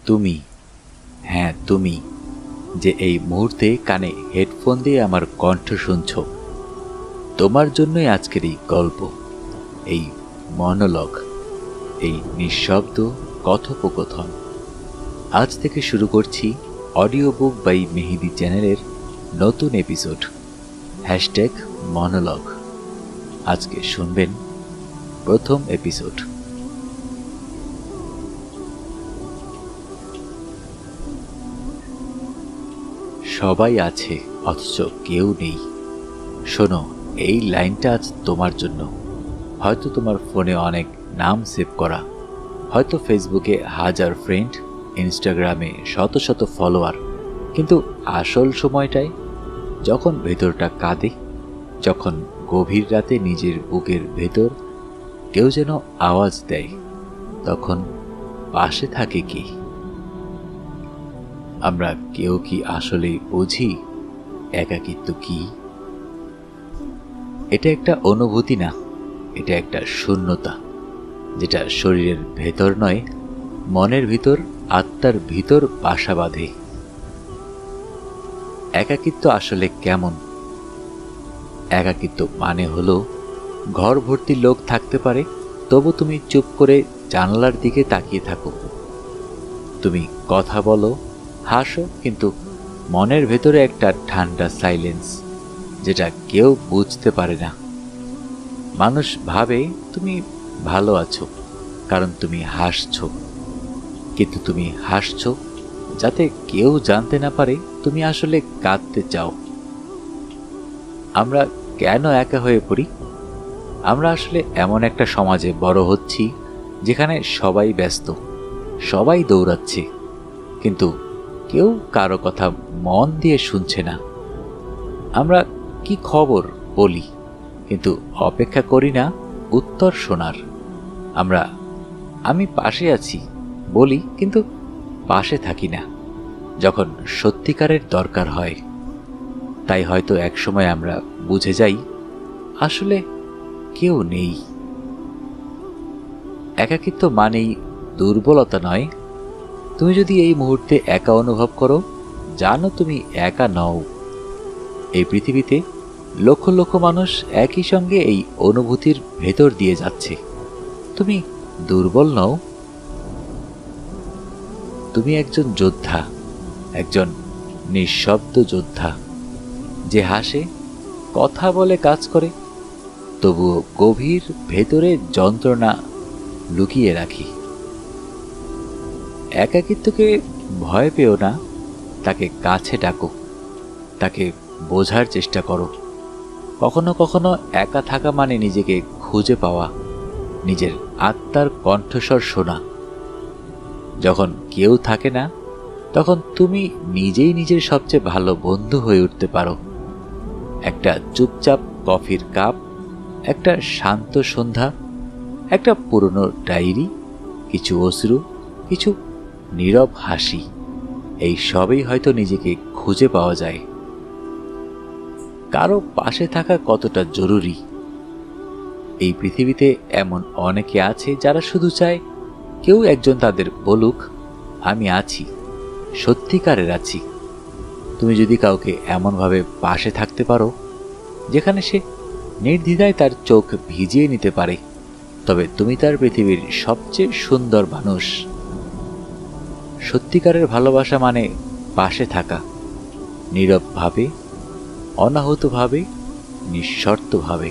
তুমি, হ্যাঁ তুমি, যে এই মুহূর্তে কানে হেডফোন দিয়ে আমার কণ্ঠ শুনছ, তোমার জন্যই আজকের এই গল্প, এই মনোলগ, এই নিঃশব্দ কথোপকথন। আজ থেকে শুরু করছি অডিও বুক বাই মেহেদি চ্যানেলের নতুন এপিসোড, #মনোলগ। আজকে শুনবেন প্রথম এপিসোড। সবাই আছে অথচ কেউ নেই। শোনো, এই লাইনটা আজ তোমার জন্য। হয়তো তোমার ফোনে অনেক নাম সেভ করা, হয়তো ফেসবুকে 1000 ফ্রেন্ড, ইনস্টাগ্রামে শত শত ফলোয়ার, কিন্তু আসল সময়টায় যখন ভেতরটা কাঁদে, যখন গভীর রাতে নিজের বুকের ভেতর কেউ যেন আওয়াজ দেয়, তখন পাশে থাকে কি? আমরা কেউ কি আসলে বুঝি একাকিত্ব কি? এটা একটা অনুভূতি না, এটা একটা শূন্যতা, যেটা শরীরের ভেতর নয়, মনের ভিতর, আত্মার ভিতর বাসা বাঁধে। একাকিত্ব আসলে কেমন? একাকিত্ব মানে হলো ঘর ভর্তি লোক থাকতে পারে, তবু তুমি চুপ করে জানালার দিকে তাকিয়ে থাকো। তুমি কথা বলো, হাসো, কিন্তু মনের ভেতরে একটা ঠান্ডা সাইলেন্স, যেটা কেউ বুঝতে পারে না। মানুষ ভাবে তুমি ভালো আছো কারণ তুমি হাসছো, কিন্তু তুমি হাসছো যাতে কেউ জানতে না পারে তুমি আসলে কাঁদতে চাও। আমরা কেন একা হয়ে পড়ি? আমরা আসলে এমন একটা সমাজে বড় হচ্ছি যেখানে সবাই ব্যস্ত, সবাই দৌড়াচ্ছে, কিন্তু কেউ কারো কথা মন দিয়ে শুনছে না। আমরা কি খবর বলি, কিন্তু অপেক্ষা করি না উত্তর শোনার। আমরা আমি পাশে আছি বলি, কিন্তু পাশে থাকি না যখন সত্যিকারের দরকার হয়। তাই হয়তো একসময় আমরা বুঝে যাই আসলে কেউ নেই। একাকিত্ব মানেই দুর্বলতা নয়। তুমি যদি এই মুহূর্তে একা অনুভব করো, জানো তুমি একা নও। এই পৃথিবীতে লক্ষ লক্ষ মানুষ একই সঙ্গে এই অনুভূতির ভেতর দিয়ে যাচ্ছে। তুমি দুর্বল নও, তুমি একজন যোদ্ধা, একজন নিঃশব্দ যোদ্ধা, যে হাসে, কথা বলে, কাজ করে, তবুও গভীর ভেতরে যন্ত্রণা লুকিয়ে রাখি। একাকিত্বকে ভয় পেও না, তাকে কাছে ডাকো, তাকে বোঝার চেষ্টা করো। কখনো কখনো একা থাকা মানে নিজেকে খুঁজে পাওয়া, নিজের আত্মার কণ্ঠস্বর শোনা। যখন কেউ থাকে না, তখন তুমি নিজেই নিজের সবচেয়ে ভালো বন্ধু হয়ে উঠতে পারো। একটা চুপচাপ কফির কাপ, একটা শান্ত সন্ধ্যা, একটা পুরনো ডায়েরি, কিছু অশ্রু, কিছু নীরব হাসি, এই সবই হয়তো নিজেকে খুঁজে পাওয়া যায়। কারো পাশে থাকা কতটা জরুরি। এই পৃথিবীতে এমন অনেকে আছে যারা শুধু চায় কেউ একজন তাদের বলুক, আমি আছি, সত্যিকারের আছি। তুমি যদি কাউকে এমনভাবে পাশে থাকতে পারো যেখানে সে নির্দ্বিধায় তার চোখ ভিজিয়ে নিতে পারে, তবে তুমি তার পৃথিবীর সবচেয়ে সুন্দর মানুষ। সত্যিকারের ভালোবাসা মানে পাশে থাকা, নীরবভাবে, অনাহতভাবে, নিঃশর্তভাবে।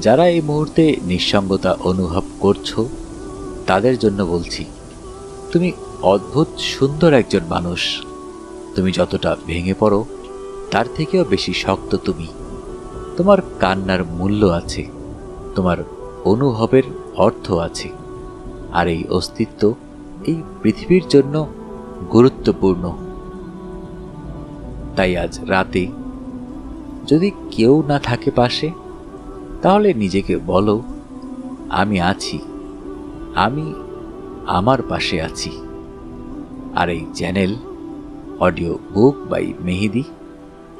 যারা এই মুহূর্তে নিঃসঙ্গতা অনুভব করছো, তাদের জন্য বলছি, তুমি অদ্ভুত সুন্দর একজন মানুষ। তুমি যতটা ভেঙে পড়ো তার থেকেও বেশি শক্ত তুমি। তোমার কান্নার মূল্য আছে, তোমার অনুভবের অর্থ আছে, আর এই অস্তিত্ব এই পৃথিবীর জন্য গুরুত্বপূর্ণ। তাই আজ রাতে যদি কেউ না থাকে পাশে, তাহলে নিজেকে বলো, আমি আছি, আমি আমার পাশে আছি। আর এই চ্যানেল অডিও বুক বাই মেহেদি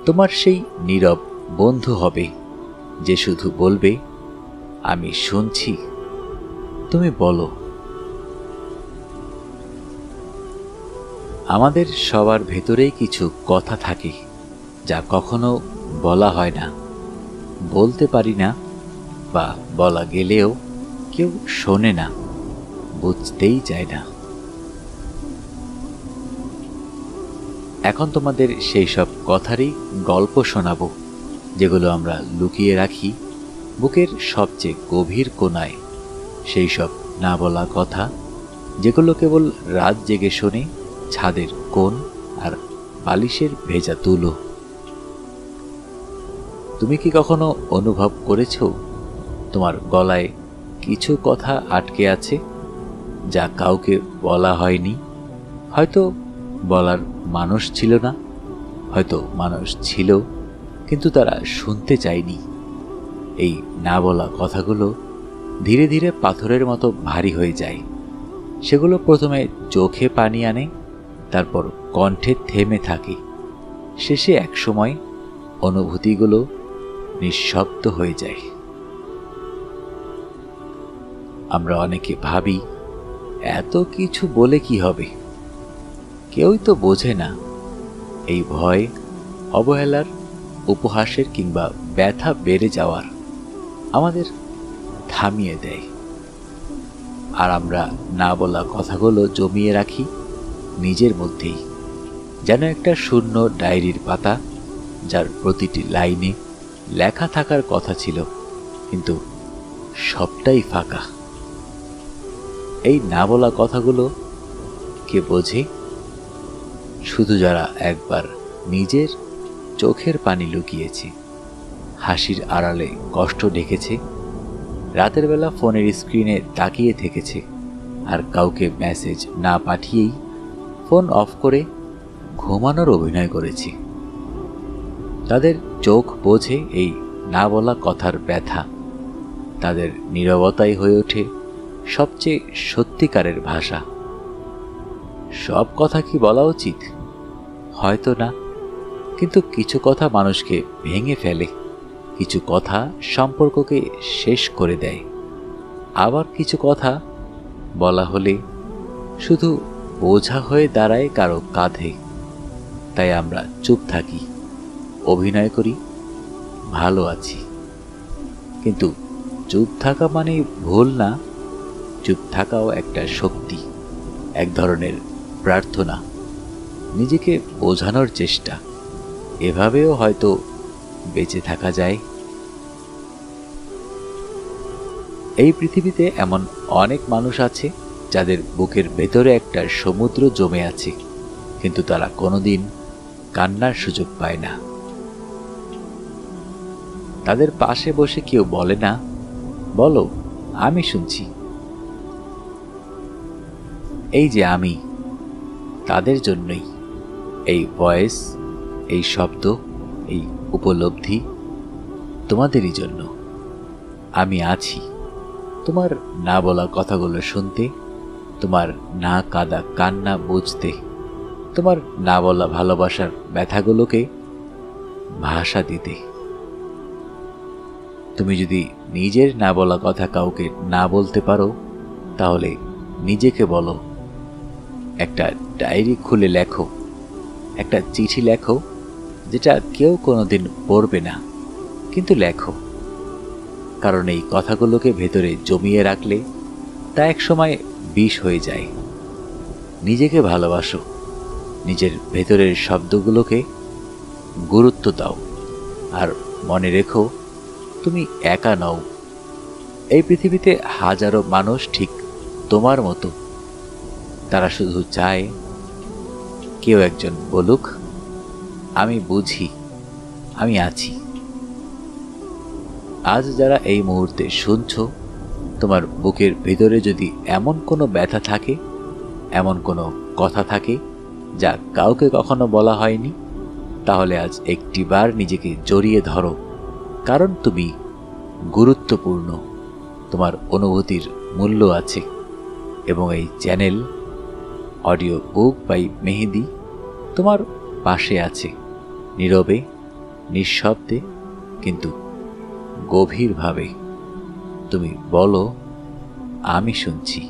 তোমার সেই নীরব বন্ধু হবে, যে শুধু বলবে, আমি শুনছি, তুমি বলো। আমাদের সবার ভেতরেই কিছু কথা থাকে যা কখনো বলা হয় না, বলতে পারি না, বা বলা গেলেও কেউ শোনে না, বুঝতেই চায় না। এখন তোমাদের সেই সব কথারই গল্প শোনাবো, যেগুলো আমরা লুকিয়ে রাখি বুকের সবচেয়ে গভীর কোণায়। সেই সব না বলা কথা যেগুলো কেবল রাত জেগে শোনে ছাদের কোণ আর বালিশের ভেজা তুলো। তুমি কি কখনো অনুভব করেছো তোমার গলায় কিছু কথা আটকে আছে, যা কাউকে বলা হয়নি? হয়তো বলার মানুষ ছিল না, হয়তো মানুষ ছিল কিন্তু তারা শুনতে চায়নি। এই না বলা কথাগুলো ধীরে ধীরে পাথরের মতো ভারী হয়ে যায়। সেগুলো প্রথমে চোখে পানি আনে, তারপর কণ্ঠে থেমে থাকে। শেষে একসময় অনুভূতিগুলো নিঃশব্দ হয়ে যায়। আমরা অনেকে ভাবি, এত কিছু বলে কি হবে, কেউই তো বোঝে না। এই ভয় অবহেলার, উপহাসের কিংবা ব্যথা বেড়ে যাওয়ার আমাদের থামিয়ে দেয়। আর আমরা না বলা কথাগুলো জমিয়ে রাখি নিজের মধ্যেই, যেন একটা শূন্য ডায়েরির পাতা, যার প্রতিটি লাইনে লেখা থাকার কথা ছিল, কিন্তু সবটাই ফাঁকা। এই না বলা কথাগুলো কে বোঝে? শুধু যারা একবার নিজের চোখের পানি লুকিয়েছে, হাসির আড়ালে কষ্ট ঢেকেছে, রাতের বেলা ফোনের স্ক্রিনে তাকিয়ে থেকেছে, আর কাউকে মেসেজ না পাঠিয়েই ফোন অফ করে ঘুমানোর অভিনয় করেছে। তাদের চোখ বোঝে এই না বলা কথার ব্যথা। তাদের নীরবতাই হয়ে ওঠে সবচেয়ে সত্যিকারের ভাষা। সব কথা কি বলা উচিত? হয়তো না, কিন্তু কিছু কথা মানুষকে ভেঙে ফেলে, কিছু কথা সম্পর্ককে শেষ করে দেয়। আবার কিছু কথা বলা হলে শুধু বোঝা হয়ে দাঁড়ায় কারো কাঁধে। তাই আমরা চুপ থাকি, অভিনয় করি ভালো আছি। কিন্তু চুপ থাকা মানে ভুল না। চুপ থাকাও একটা শক্তি, এক ধরনের প্রার্থনা, নিজেকে বোঝানোর চেষ্টা। এভাবেও হয়তো বেঁচে থাকা যায়। এই পৃথিবীতে এমন অনেক মানুষ আছে যাদের বুকের ভেতরে একটা সমুদ্র জমে আছে, কিন্তু তারা কোনোদিন কান্নার সুযোগ পায় না। তাদের পাশে বসে কেউ বলে না, বলো, আমি শুনছি। এই যে আমি, তাদের জন্যই এই ভয়েস, এই শব্দ, এই উপলব্ধি, তোমাদেরই জন্য। আমি আছি তোমার না বলা কথাগুলো শুনতে, তোমার না কাঁদা কান্না বুঝতে, তোমার না বলা ভালোবাসার ব্যথাগুলোকে ভাষা দিতে। তুমি যদি নিজের না বলা কথা কাউকে না বলতে পারো, তাহলে নিজেকে বলো। একটা ডায়েরি খুলে লেখো, একটা চিঠি লেখো, যেটা কেউ কোনোদিন পড়বে না, কিন্তু লেখো। কারণ এই কথাগুলোকে ভেতরে জমিয়ে রাখলে তা একসময় বিষ হয়ে যায়। নিজেকে ভালোবাসো, নিজের ভেতরের শব্দগুলোকে গুরুত্ব দাও, আর মনে রেখো, তুমি একা নও। এই পৃথিবীতে হাজারো মানুষ ঠিক তোমার মতো। তারা শুধু চায় কেউ একজন বলুক, আমি বুঝি, আমি আছি। আজ যারা এই মুহূর্তে শুনছো, তোমার বুকের ভিতরে যদি এমন কোনো ব্যথা থাকে, এমন কোনো কথা থাকে যা কাউকে কখনো বলা হয়নি, তাহলে আজ একটিবার নিজেকে জড়িয়ে ধরো। কারণ তুমি গুরুত্বপূর্ণ, তোমার অনুভূতির মূল্য আছে। এবং এই চ্যানেল অডিও বুক বাই মেহেদি তোমার পাশে আছে, নীরবে, নিঃশব্দে, কিন্তু গভীরভাবে। তুমি বলো, আমি শুনছি।